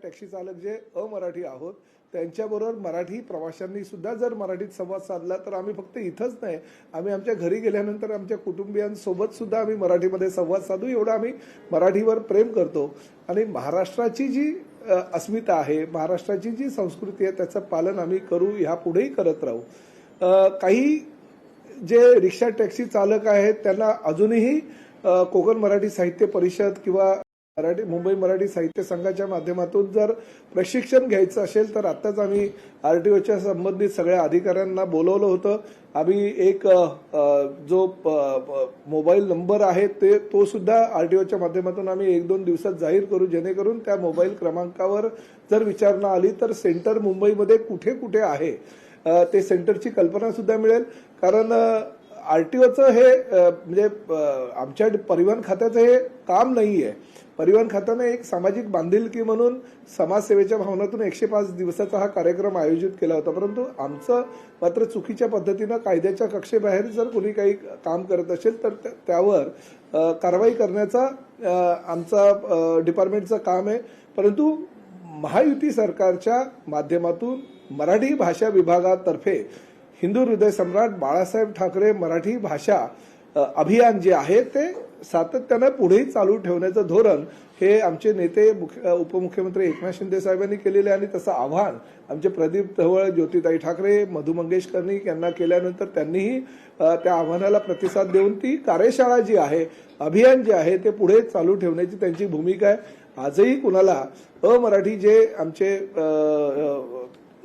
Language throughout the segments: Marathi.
टॅक्सी चालक जे अमराठी आहोत त्यांच्याबरोबर मराठी प्रवाशांनी सुद्धा जर मराठीत संवाद साधला तर आम्ही फक्त इथंच नाही, आम्ही आमच्या घरी गेल्यानंतर आमच्या कुटुंबियांसोबत सुद्धा आम्ही मराठीमध्ये संवाद साधू, एवढं आम्ही मराठीवर प्रेम करतो. आणि महाराष्ट्राची जी अस्मिता आहे, महाराष्ट्राची जी संस्कृती आहे त्याचं पालन आम्ही करू, यापुढेही करत राहू. काही जे रिक्षा टॅक्सी चालक आहेत त्यांना अजूनही कोकण मराठी साहित्य परिषद किंवा मुंबई मराठी साहित्य संघाच्या माध्यमातून जर प्रशिक्षण घ्यायचं असेल तर आत्ताच आम्ही आरटीओच्या संबंधित सगळ्या अधिकाऱ्यांना बोलवलं होतं. आम्ही एक जो मोबाईल नंबर आहे तो सुद्धा आरटीओच्या माध्यमातून आम्ही 1-2 दिवसात जाहीर करू, जेणेकरून त्या मोबाईल क्रमांकावर जर विचारणा आली तर सेंटर मुंबईमध्ये कुठे कुठे आहे ते सेंटरची कल्पना सुद्धा मिळेल. कारण आरटीओचं हे म्हणजे आमच्या परिवहन खात्याचं हे काम नाही आहे. परिवहन खात्याने एक सामाजिक बांधिलकी म्हणून समाजसेवेच्या भावनातून 105 दिवसाचा हा कार्यक्रम आयोजित केला होता. परंतु आमचं मात्र चुकीच्या पद्धतीनं कायद्याच्या कक्षेबाहेर जर कोणी काही काम करत असेल तर त्यावर कारवाई करण्याचा आमचा डिपार्टमेंटचं काम आहे. परंतु महायुती सरकारच्या माध्यमातून मराठी भाषा विभागातर्फे हिंदू हृदय सम्राट बाळासाहेब ठाकरे मराठी भाषा अभियान जे आहे ते सातत्यानं पुढेही चालू ठेवण्याचं धोरण हे आमचे नेते उपमुख्यमंत्री एकनाथ शिंदे साहेबांनी केलेले आणि तसं आव्हान आमचे प्रदीप ढवळ, ज्योतिताई ठाकरे, मधु मंगेश कर्णिक यांना केल्यानंतर त्यांनीही त्या आव्हानाला प्रतिसाद देऊन ती कार्यशाळा जी आहे, अभियान जे आहे ते पुढे चालू ठेवण्याची त्यांची भूमिका आहे. आजही कुणाला अमराठी जे आमचे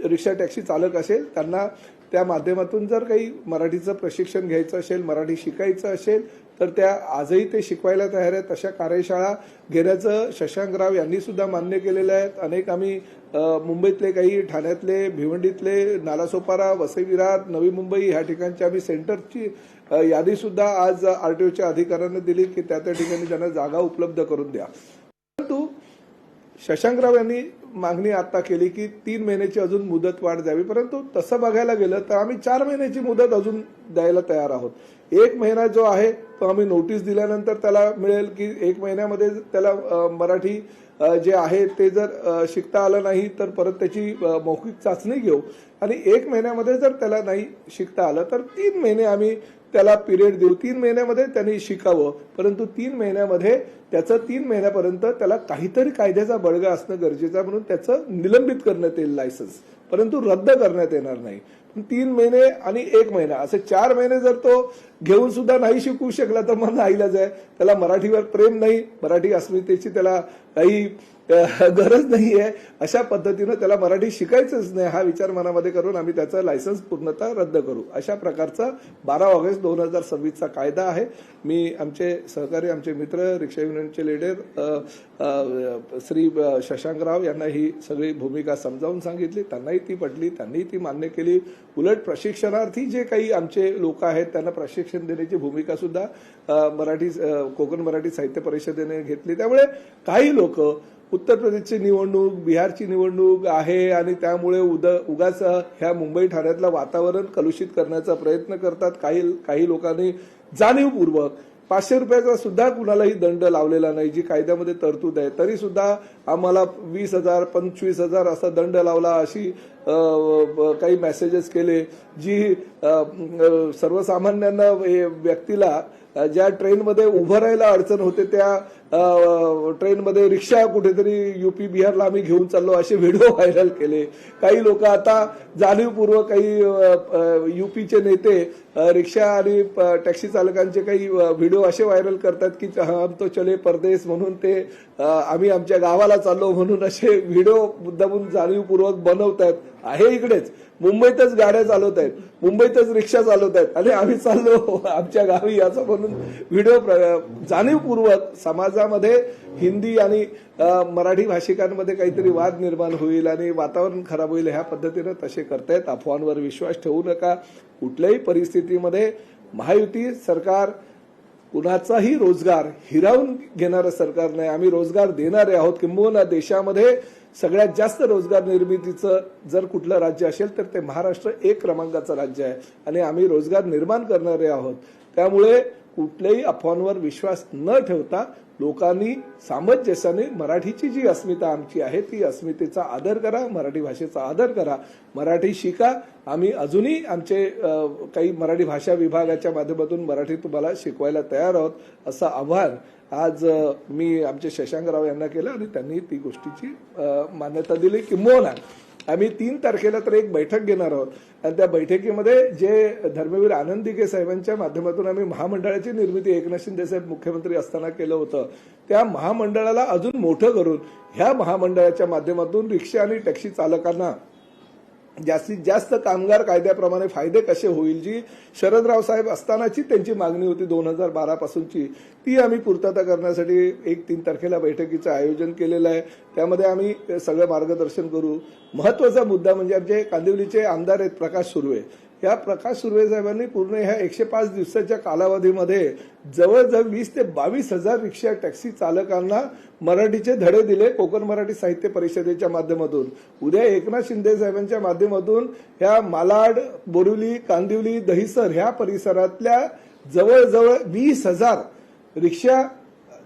रिक्षा टॅक्सी चालक असेल त्यांना त्या माध्यमातून जर काही मराठीचं प्रशिक्षण घ्यायचं असेल, मराठी शिकायचं असेल तर त्या आजही ते शिकवायला तयार आहेत. अशा कार्यशाळा घेण्याचं शशांकराव यांनी सुद्धा मान्य केलेलं आहे. अनेक आम्ही मुंबईतले, काही ठाण्यातले, भिवंडीतले, नालासोपारा, वसई विरार, नवी मुंबई ह्या ठिकाणची आम्ही सेंटरची यादी सुद्धा आज आरटीओच्या अधिकाऱ्यांना दिली की त्या ठिकाणी त्यांना जागा उपलब्ध करून द्या. परंतु शशांकराव यांनी मागणी आता केली की 3 महिन्याची अजून मुदत वाढ द्यावी. परंतु तसं बघायला गेलं तर आम्ही 4 महिन्याची मुदत अजून द्यायला तयार आहोत. 1 महिना जो आहे तो आम्ही नोटीस दिल्यानंतर त्याला मिळेल की 1 महिन्यामध्ये त्याला मराठी जे आहे ते जर शिकता आलं नाही तर परत त्याची मौखिक चाचणी घेऊ आणि 1 महिन्यामध्ये जर त्याला नाही शिकता आलं तर 3 महिने आम्ही त्याला पिरियड देऊ. 3 महिन्यामध्ये त्यांनी शिकावं, परंतु 3 महिन्यामध्ये त्याचं 3 महिन्यापर्यंत त्याला काहीतरी कायद्याचा बळगा असणं गरजेचं आहे. म्हणून त्याचं निलंबित करण्यात येईल लायसन्स, परंतु रद्द करण्यात येणार नाही. 3 महिने आणि 1 महिना असे 4 महिने जर तो घेऊन सुद्धा नाही शिकू शकला तर मग नाईलाज आहे. त्याला मराठीवर प्रेम नाही, मराठी अस्मितेची त्याला काही गरज नाही आहे, अशा पद्धतीनं त्याला मराठी शिकायचंच नाही हा विचार मनामध्ये करून आम्ही त्याचं लायसन्स पूर्णतः रद्द करू. अशा प्रकारचा 12 ऑगस्ट 2026चा कायदा आहे. मी आमचे सहकारी, आमचे मित्र, रिक्षा युनियनचे लीडर श्री शशांकराव यांना ही सगळी भूमिका समजावून सांगितली. त्यांनाही ती पटली, त्यांनीही ती मान्य केली. उलट प्रशिक्षणार्थी जे काही आमचे लोक आहेत त्यांना प्रशिक्षण देण्याची भूमिका सुद्धा कोकण मराठी साहित्य परिषदेने घेतली. त्यामुळे काही लोक उत्तर प्रदेशची निवडणूक, बिहारची निवडणूक आहे आणि त्यामुळे उगाच ह्या मुंबई ठाण्यातलं वातावरण कलुषित करण्याचा प्रयत्न करतात. काही लोकांनी जाणीवपूर्वक 500 रुपयाचा सुद्धा कुणालाही दंड लावलेला नाही, जी कायद्यामध्ये तरतूद आहे, तरी सुद्धा आम्हाला 20,000 25,000 असा दंड लावला, अशी काही मेसेजेस केले, जी सर्वसामान्यांना व्यक्तीला ज्या ट्रेनमध्ये उभं राहायला अडचण होते त्या ट्रेनमध्ये रिक्षा कुठेतरी UP बिहारला आम्ही घेऊन चाललो असे व्हिडिओ व्हायरल केले. काही लोक आता जाणीवपूर्वक, काही UPचे नेते रिक्षा आणि टॅक्सी चालकांचे काही व्हिडिओ असे व्हायरल करतात की हम तो चले परदेश म्हणून ते आम्ही आमच्या गावाला चाललो म्हणून असे व्हिडिओ मुद्दामून जाणीवपूर्वक बनवत आहेत. आहे इकडेच मुंबईतच गाड्या चालवत आहेत, मुंबईतच रिक्षा चालवत आहेत आणि आम्ही चाललो आमच्या गावी असं म्हणून व्हिडिओ जाणीवपूर्वक समाजामध्ये हिंदी आणि मराठी भाषिकांमध्ये काहीतरी वाद निर्माण होईल आणि वातावरण खराब होईल ह्या पद्धतीनं तसे करतायत. अफवांवर विश्वास ठेवू नका. कुठल्याही परिस्थितीमध्ये महायुती सरकार कुणाचाही रोजगार हिरावून घेणारं सरकार नाही. आम्ही रोजगार देणारे आहोत. किंबहुना देशामध्ये सगळ्यात जास्त रोजगार निर्मितीचं जर कुठलं राज्य असेल तर ते महाराष्ट्र 1 क्रमांकाचं राज्य आहे आणि आम्ही रोजगार निर्माण करणारे आहोत. त्यामुळे कुठल्याही अफवांवर विश्वास न ठेवता लोकांनी सामंजस्याने मराठीची जी अस्मिता आमची आहे ती अस्मितेचा आदर करा, मराठी भाषेचा आदर करा, मराठी शिका. आम्ही अजूनही आमचे काही मराठी भाषा विभागाच्या माध्यमातून मराठी तुम्हाला शिकवायला तयार आहोत, असं आव्हान आज मी आमचे शशांकराव यांना केलं आणि त्यांनी ती गोष्टीची मान्यता दिली. किंबहुना आम्ही 3 तारखेला तर एक बैठक घेणार आहोत आणि त्या बैठकीमध्ये जे धर्मवीर आनंद दिघे साहेबांच्या माध्यमातून आम्ही महामंडळाची निर्मिती एकनाथ शिंदे साहेब मुख्यमंत्री असताना केलं होतं, त्या महामंडळाला अजून मोठं करून ह्या महामंडळाच्या माध्यमातून रिक्षा आणि टॅक्सी चालकांना जास्तीत जास्त कामगार कायद्याप्रमाणे फायदे कसे होईल, जी शरदराव साहेब असतानाची त्यांची मागणी होती 2012 पासूनची, ती आम्ही पूर्तता करण्यासाठी 3 तारखेला बैठकीचं आयोजन केलेलं आहे. त्यामध्ये आम्ही सगळं मार्गदर्शन करू. महत्वाचा मुद्दा म्हणजे आमचे कांदिवलीचे आमदार आहेत प्रकाश सुर्वे. या प्रकाश सुर्वे साहेबांनी पूर्ण ह्या 105 दिवसाच्या कालावधीमध्ये जवळजवळ 20 ते 22 हजार रिक्षा टॅक्सी चालकांना मराठीचे धडे दिले कोकण मराठी साहित्य परिषदेच्या माध्यमातून. उद्या एकनाथ शिंदे साहेबांच्या माध्यमातून ह्या मालाड, बोरिवली, कांदिवली, दहिसर ह्या परिसरातल्या जवळजवळ 20,000 रिक्षा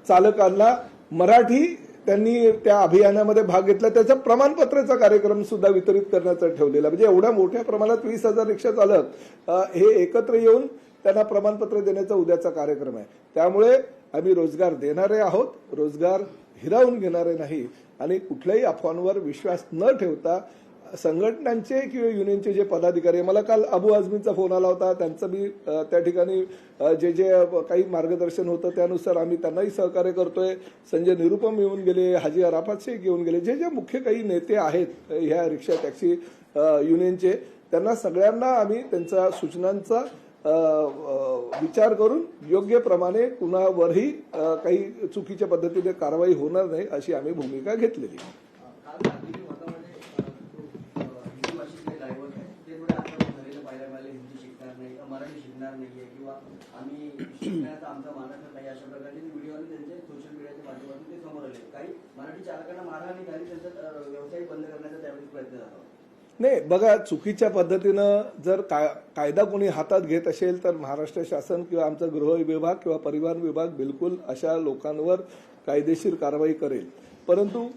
चालकांना मराठी त्यांनी त्या अभियानामध्ये भाग घेतला. त्याचा प्रमाणपत्राचा कार्यक्रम सुद्धा वितरित करण्याचा ठेवलेला. म्हणजे एवढ्या मोठ्या प्रमाणात 20,000 रिक्षा चालक हे एकत्र येऊन त्यांना प्रमाणपत्र देण्याचा उद्याचा कार्यक्रम आहे. त्यामुळे आम्ही रोजगार देणारे आहोत, रोजगार हिरावून घेणारे नाही आणि कुठल्याही अफवांवर विश्वास न ठेवता संघटनांचे किंवा युनियनचे जे पदाधिकारी, मला काल अबू आझमींचा फोन आला होता, त्यांचं मी त्या ठिकाणी जे जे काही मार्गदर्शन होतं त्यानुसार आम्ही त्यांनाही सहकार्य करतोय. संजय निरुपम येऊन गेले, हाजी अराफात शेख येऊन गेले, जे जे मुख्य काही नेते आहेत ह्या रिक्षा टॅक्सी युनियनचे, त्यांना सगळ्यांना आम्ही त्यांच्या सूचनांचा विचार करून योग्य प्रमाणे कुणावरही काही चुकीच्या पद्धतीने कारवाई होणार नाही अशी आम्ही भूमिका घेतलेली. मराठी शिकणार नाहीये किंवा आम्ही शिकण्याचा आमचा मानस नाही अशा प्रकारचे व्हिडिओ त्यांचे सोशल मीडियाच्या माध्यमातून ते समोर आले. काही मराठी चालकांना मारहाण झाली, त्यांचा व्यवसाय बंद करण्याचा त्यावेळी प्रयत्न झाला. नाही बघा, चुकीच्या पद्धतीनं जर कायदा कोणी हातात घेत असेल तर महाराष्ट्र शासन किंवा आमचा गृह विभाग किंवा परिवहन विभाग बिलकुल अशा लोकांवर कायदेशीर कारवाई करेल. परंतु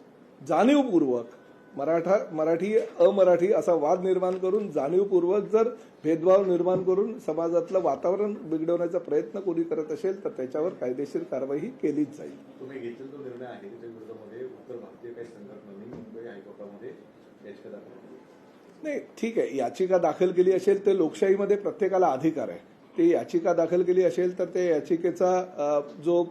जाणीवपूर्वक मराठी अमराठी असा वाद निर्माण करून जाणीवपूर्वक जर भेदभाव निर्माण करून समाजातलं वातावरण बिघडवण्याचा प्रयत्न कोणी करत असेल तर त्याच्यावर कायदेशीर कारवाई ही केलीच जाईल. तुम्ही घेतलेला जो निर्णय आहे त्याच्या विरोधामध्ये उत्तर भारतीय काही संघटनांनी मुंबई हायकोर्टामध्ये याचिका दाखल केली. नाही ठीक आहे, याचिका दाखल केली असेल तर लोकशाहीमध्ये प्रत्येकाला अधिकार आहे. ते याचिका दाखल केली असेल तर ते याचिकेचा जो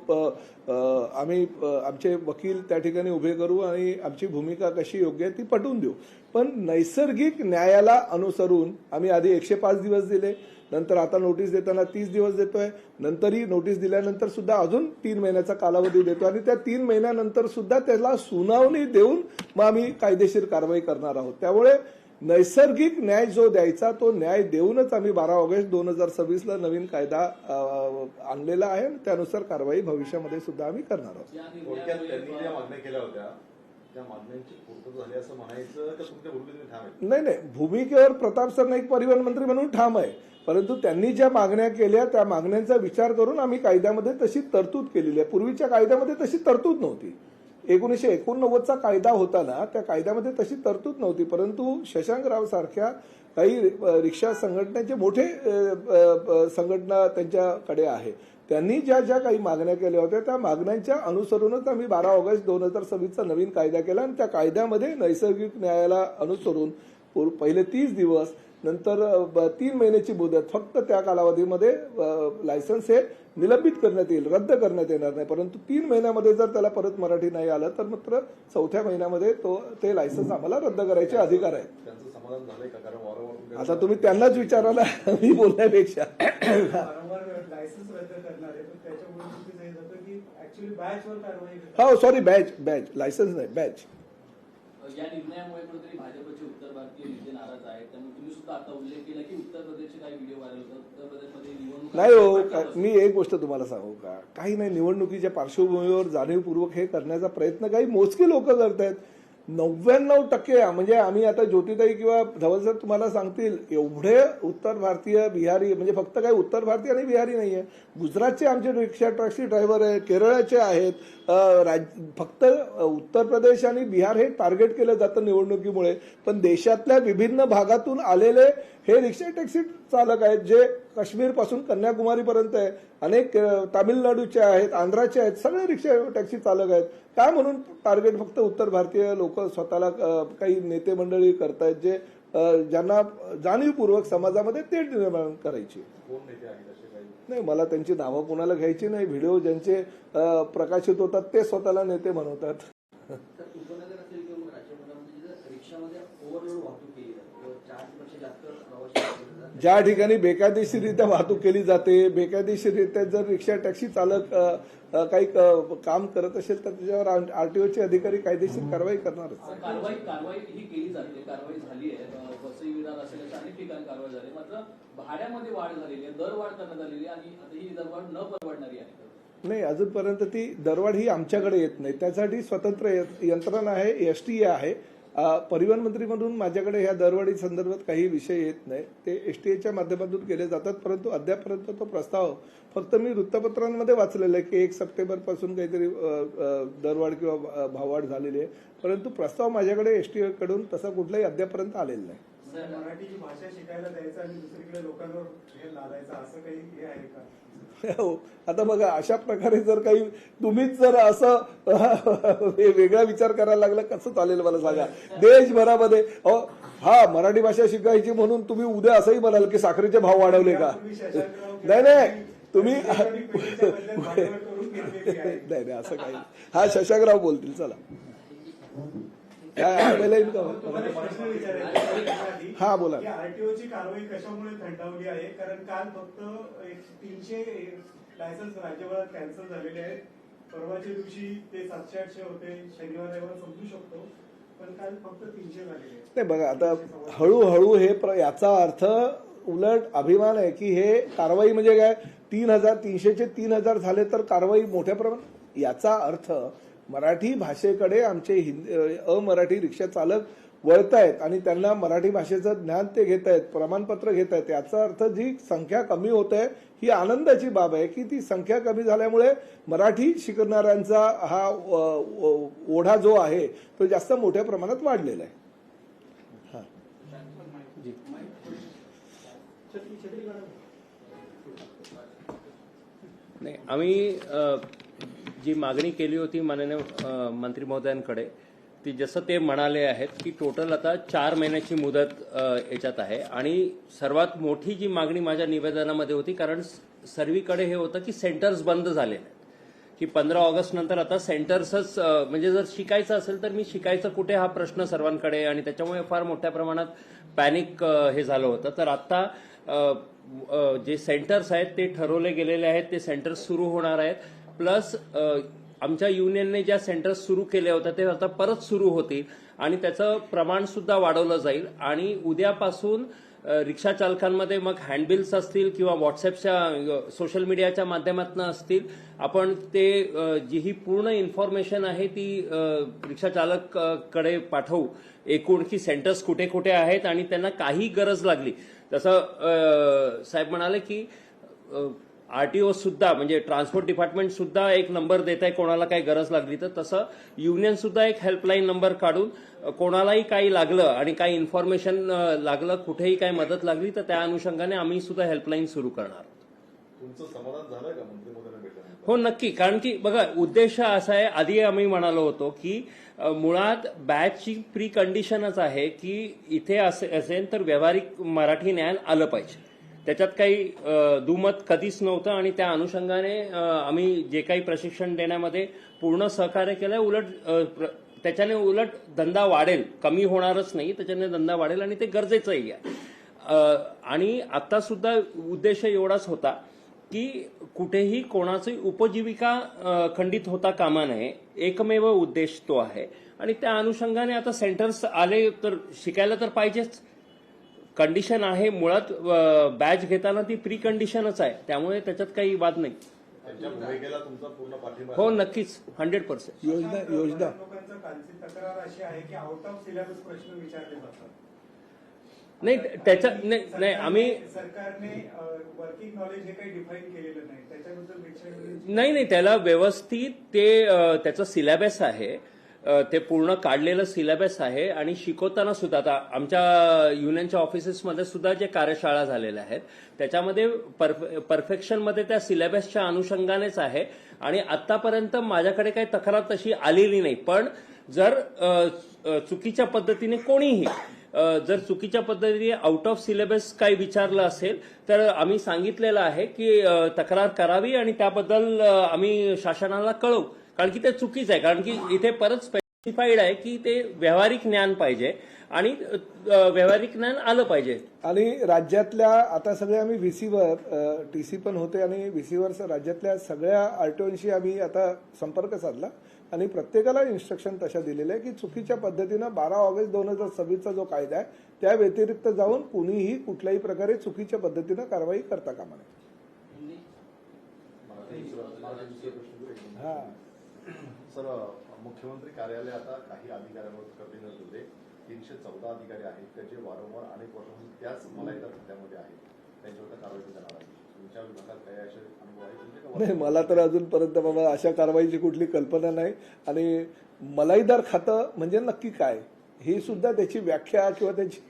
आम्ही आमचे वकील त्या ठिकाणी उभे करू आणि आमची भूमिका कशी योग्य आहे ती पटवून देऊ. पण नैसर्गिक न्यायाला अनुसरून आम्ही आधी 105 दिवस दिले, नंतर आता नोटीस देताना 30 दिवस देतोय, नंतरही नोटीस दिल्यानंतर सुद्धा अजून 3 महिन्याचा कालावधी देतो आणि त्या 3 महिन्यानंतर सुद्धा त्याला सुनावणी देऊन मग आम्ही कायदेशीर कारवाई करणार आहोत. त्यामुळे नैसर्गिक न्याय जो द्यायचा तो न्याय देऊनच आम्ही 12 ऑगस्ट 2026 नवीन कायदा आणलेला आहे आणि त्यानुसार कारवाई भविष्यामध्ये सुद्धा आम्ही करणार आहोत. थोडक्यात त्यांनी ज्या मागण्या केल्या होत्या त्या मागण्यांची पूर्तता झाली असं म्हणायचं का तुमच्या भूमिकेने ठाम आहे? नाही, भूमिकेवर प्रताप सरनाईक परिवहन मंत्री म्हणून ठाम आहे, परंतु त्यांनी ज्या मागण्या केल्या त्या मागण्यांचा विचार करून आम्ही कायद्यामध्ये तशी तरतूद केलेली आहे. पूर्वीच्या कायद्यामध्ये तशी तरतूद नव्हती. 1989चा कायदा होता ना, त्या कायद्यामध्ये तशी तरतूद नव्हती. परंतु शशांकराव सारख्या काही रिक्षा संघटनेचे मोठे संघटना त्यांच्याकडे आहे, त्यांनी ज्या ज्या काही मागण्या केल्या होत्या त्या मागण्यांच्या अनुसरूनच आम्ही 12 ऑगस्ट 2026 नवीन कायदा केला आणि त्या कायद्यामध्ये नैसर्गिक न्यायाला अनुसरून पहिले 30 दिवस, नंतर 3 महिन्याची मुदत, फक्त त्या कालावधीमध्ये लायसन्स हे निलंबित करण्यात येईल, रद्द करण्यात येणार नाही. परंतु 3 महिन्यामध्ये जर त्याला परत मराठी नाही आलं तर मात्र 4थ्या महिन्यामध्ये ते लायसन्स आम्हाला रद्द करायचे अधिकार आहे. त्यांचं समाधान झालंय का? कारण वारंवार आता तुम्ही त्यांनाच विचारा ना, मी बोलण्यापेक्षा. लायसन्स रद्द करणार आहे पण त्याच्यामुळे चुकीचं जातं की ऍक्च्युअली बॅचवर कारवाई. हो सॉरी, बॅच लायसन्स नाही, बॅच. या निर्णयामुळे कुठेतरी भाजपचे उत्तर भारतीय नेते नाराज आहेत. त्यामुळे तुम्ही सुद्धा आता उल्लेख केला की उत्तर प्रदेशचे काही व्हिडिओ व्हायरल होतात. उत्तर प्रदेशमध्ये निवडणूक नाही हो, मी एक गोष्ट तुम्हाला सांगू का, काही नाही, निवडणुकीच्या पार्श्वभूमीवर जाणीवपूर्वक हे करण्याचा प्रयत्न काही मोजके लोक करतायत. 99% म्हणजे आम्ही आता ज्योतिताई किंवा धवल सर तुम्हाला सांगतील, एवढे उत्तर भारतीय बिहारी, म्हणजे फक्त काही उत्तर भारतीय आणि बिहारी नाहीये, गुजरातचे आमचे रिक्षा टॅक्सी ड्रायव्हर आहेत, केरळचे आहेत, फक्त उत्तर प्रदेश आणि बिहार हे टार्गेट केलं जातं निवडणुकीमुळे, पण देशातल्या विभिन्न भागातून आलेले हे रिक्षा टॅक्सी चालक आहेत जे काश्मीर पासून कन्याकुमारीपर्यंत आहे, अनेक तामिळनाडूचे आहेत, आंध्राचे आहेत, सगळे रिक्षा टॅक्सी चालक आहेत. काय म्हणून टार्गेट फक्त उत्तर भारतीय लोक स्वतःला काही नेते मंडळी करतायत जे ज्यांना जाणीवपूर्वक समाजामध्ये ते निर्माण करायची. कोण नेते आहेत असे काही? नाही, मला त्यांची नावं कोणाला घ्यायची नाही. व्हिडिओ ज्यांचे प्रकाशित होतात ते स्वतःला नेते म्हणवतात. तर उपनगर असेल किंवा मग राज्यभरामध्ये जिथं रिक्षामध्ये ओव्हरलोड वाहतूक केली जाते, 4पेक्षा जास्त प्रवासी केले जातात. ज्या ठिकाणी बेकायदेशीररित्या वाहतूक केली जाते, बेकायदेशीररित्या जर रिक्षा टॅक्सी चालक काही काम करत असेल तर त्याच्यावर आरटीओचे अधिकारी कायदेशीर कारवाई करणारच. कारवाई ही केली जाते, कारवाई झाली आहे. वसई विरार असेल अशा अनेक ठिकाणी कारवाई झाली. मात्र भाड्यामध्ये वाढ झालेली आहे, दरवाढ करण्यात आलेली आहे आणि आता ही दरवाढ न परवडणारी आहे. नाही, अजूनपर्यंत ती दरवाढ ही आमच्याकडे येत नाही. त्यासाठी स्वतंत्र यंत्रणा आहे, एसटी आहे. परिवहन मंत्री म्हणून माझ्याकडे ह्या दरवाढी संदर्भात काही विषय येत नाही. ते एसटीएच्या माध्यमातून केले जातात, परंतु अद्यापर्यंत तो प्रस्ताव फक्त मी वृत्तपत्रांमध्ये वाचलेला आहे की 1 सप्टेंबरपासून काहीतरी दरवाढ किंवा भाववाढ झालेली आहे, परंतु प्रस्ताव माझ्याकडे एसटीकडून तसा कुठलाही अद्यापर्यंत आलेला नाही. मराठीची भाषा शिकायला द्यायचं आणि दुसरीकडे लोकांवर हे लादायचं, असं काही हे आहे का? हो, आता बघा, अशा प्रकारे जर काही तुम्हीच जर असं वेगळा विचार करायला लागला कसं चालेल मला सांगा. देशभरामध्ये हा मराठी भाषा शिकायची म्हणून तुम्ही उद्या असंही म्हणाल की साखरेचे भाव वाढवले का? नाही तुम्ही नाही असं काही. हा शशांकराव बोलतील, चला. हा बोला. आरटीओची कारवाई कशामुळे थंडावली आहे? कारण काल फक्त 300 लायसन्स राज्यभरात कॅन्सल झालेले आहेत. परवाच्या दिवशी ते 700-800 होते, शनिवार रविवार समजू शकतो, पण काल फक्त 300 झालेले. नाही बघा, आता हळूहळू हे याचा अर्थ उलट अभिमान आहे की हे कारवाई म्हणजे काय, 3,300चे 3,000 झाले तर कारवाई मोठ्या प्रमाणात. याचा अर्थ मराठी भाषेकडे आमचे अमराठी रिक्षा चालक वळतायत आणि त्यांना मराठी भाषेचं ज्ञान ते घेत आहेत, प्रमाणपत्र घेत आहेत. याचा अर्थ जी संख्या कमी होत आहे ही आनंदाची बाब आहे की ती संख्या कमी झाल्यामुळे मराठी शिकणाऱ्यांचा हा ओढा जो आहे तो जास्त मोठ्या प्रमाणात वाढलेला आहे. नाही, आम्ही जी मागणी केली होती माननीय मंत्री महोदयांकडे, ती जसं ते म्हणाले आहेत की टोटल आता 4 महिन्याची मुदत याच्यात आहे. आणि सर्वात मोठी जी मागणी माझ्या निवेदनामध्ये होती, कारण सर्वीकडे हे होतं की सेंटर्स बंद झाले आहेत, की 15 ऑगस्ट नंतर आता सेंटर्सच, म्हणजे जर शिकायचं असेल तर मी शिकायचं कुठे हा प्रश्न सर्वांकडे, आणि त्याच्यामुळे फार मोठ्या प्रमाणात पॅनिक हे झालं होतं. तर आता जे सेंटर्स आहेत ते ठरवले गेलेले आहेत, ते सेंटर्स सुरू होणार आहेत. प्लस आमच्या युनियनने ज्या सेंटर्स सुरू केले होते ते आता परत सुरू होतील आणि त्याचं प्रमाण सुद्धा वाढवलं जाईल. आणि उद्यापासून रिक्षा चालकांमध्ये मग हँडबिल्स असतील किंवा व्हॉट्सअपच्या सोशल मीडियाच्या माध्यमातून असतील, आपण ते जी ही पूर्ण इन्फॉर्मेशन आहे ती रिक्षा चालककडे पाठवू, एकूण की सेंटर्स कुठे कुठे आहेत. आणि त्यांना काही गरज लागली, जसं साहेब म्हणाले की आरटीओ सुद्धा, म्हणजे ट्रान्सपोर्ट डिपार्टमेंट सुद्धा एक नंबर देत आहे कोणाला काही गरज लागली तर, तसं युनियन सुद्धा एक हेल्पलाईन नंबर काढून कोणालाही काही लागलं आणि काही इन्फॉर्मेशन लागलं, कुठेही काही मदत लागली तर त्या अनुषंगाने आम्ही सुद्धा हेल्पलाईन सुरू करणार. तुमचं समाधान झालं का मंत्री महोदयांना भेटल्यानंतर? हो, नक्की. कारण की बघा, उद्देश असा आहे, आधी आम्ही म्हणालो होतो की मुळात बॅचची प्री कंडिशनच आहे की इथे असेल तर व्यावहारिक मराठी ज्ञान आलं पाहिजे. त्याच्यात काही दुमत कधीच नव्हतं आणि त्या अनुषंगाने आम्ही जे काही प्रशिक्षण देण्यामध्ये पूर्ण सहकार्य केलंय. उलट त्याच्याने उलट धंदा वाढेल, कमी होणारच नाही, त्याच्याने धंदा वाढेल आणि ते गरजेचंही आहे. आणि आता सुद्धा उद्देश एवढाच होता की कुठेही कोणाची उपजीविका खंडित होता कामा नये, एकमेव उद्देश तो आहे. आणि त्या अनुषंगाने आता सेंटर्स आले तर शिकायला तर पाहिजेच. कंडिशन आहे मुळात, बॅच घेताना ती प्री कंडिशनच आहे, त्यामुळे त्याच्यात काही वाद नाही. त्यांच्या भूमिकेला तुमचा पूर्ण पाठिंबा हो आहे. नक्कीच 100%. योजना लोकांचं कालची तक्रार अशी आहे की आउट ऑफ सिलेबस प्रश्न विचारले जातात. नाही त्याच्या नाही आम्ही सरकारने वर्किंग नॉलेज हे काही डिफाईन केलेलं नाही, त्याच्याबद्दल निरीक्षण नाही त्याला व्यवस्थित ते त्याचं सिलेबस आहे, ते पूर्ण काढलेलं सिलेबस आहे आणि शिकवताना सुद्धा आता आमच्या युनियनच्या ऑफिसेसमध्ये सुद्धा जे कार्यशाळा झालेल्या आहेत त्याच्यामध्ये परफेक्शनमध्ये त्या सिलेबसच्या अनुषंगानेच आहे आणि आतापर्यंत माझ्याकडे काही तक्रार तशी आलेली नाही. पण जर चुकीच्या पद्धतीने कोणीही जर चुकीच्या पद्धतीने आउट ऑफ सिलेबस काही विचारलं असेल तर आम्ही सांगितलेलं आहे की तक्रार करावी आणि त्याबद्दल आम्ही शासनाला कळवू, कारण की ते चुकीचं आहे. कारण की इथे परत स्पेसिफाईड आहे की ते व्यावहारिक ज्ञान पाहिजे आणि व्यावहारिक ज्ञान आलं पाहिजे. आणि राज्यातल्या आता सगळे आम्ही व्हीसीवर टीसी पण होते आणि व्हीसीवर राज्यातल्या सगळ्या आरटीओशी आम्ही आता संपर्क साधला आणि प्रत्येकाला इन्स्ट्रक्शन तशा दिलेल्या आहे की चुकीच्या पद्धतीनं 12 ऑगस्ट 2026चा जो कायदा आहे त्या व्यतिरिक्त जाऊन कुणीही कुठल्याही प्रकारे चुकीच्या पद्धतीनं कारवाई करता कामा नये. हा सर, मुख्यमंत्री कार्यालय आता काही अधिकाऱ्यांवर कमी नजर होते. 314 अधिकारी आहेत त्याचे वारंवार अनेक वर्षांपासून त्याच मलाईदार खात्यामध्ये आहेत, त्यांच्यावर कारवाई करणार आहे. तुमच्या विभागात काही असे अनुभव आहे तुमचे का? नाही, मला तर अजूनपर्यंत बाबा अशा कारवाईची कुठली कल्पना नाही. आणि मलाईदार खातं म्हणजे नक्की काय ही सुद्धा त्याची व्याख्या किंवा त्याची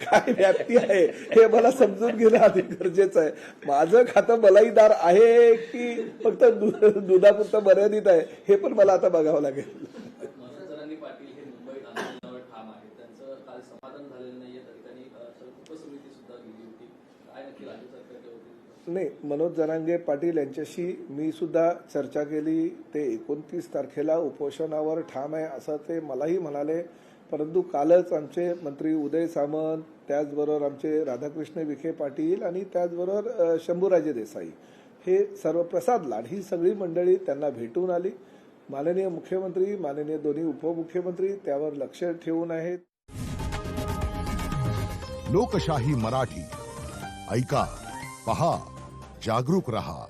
काय व्याप्ती आहे हे मला समजून घेणं अधिक गरजेचं आहे. माझं खातं मलाईदार आहे की फक्त दुधापुरतं मर्यादित आहे हे पण मला आता बघावं लागेल. मनोज जरांगे पाटील हे मुंबईत आंदोलनावर ठाम आहेत, त्यांचं काल समाधान झालेलं नाहीये, त्या ठिकाणी उपसमिती सुद्धा गेली होती. काय नक्की राज्य सरकारच्या वतीने? नाही, मनोज जरांगे पाटील यांच्याशी मी सुद्धा चर्चा केली. ते 29 तारखेला उपोषणावर ठाम आहे असं ते मलाही म्हणाले. परंतु कालच आमचे मंत्री उदय सामंत, त्याचबरोबर आमचे राधाकृष्ण विखे पाटील आणि त्याचबरोबर शंभूराजे देसाई हे सर्व, प्रसाद लाड, ही सगळी मंडळी त्यांना भेटून आली. माननीय मुख्यमंत्री, माननीय दोन्ही उपमुख्यमंत्री त्यावर लक्ष ठेवून आहेत. लोकशाही मराठी ऐका, पहा, जागरूक रहा.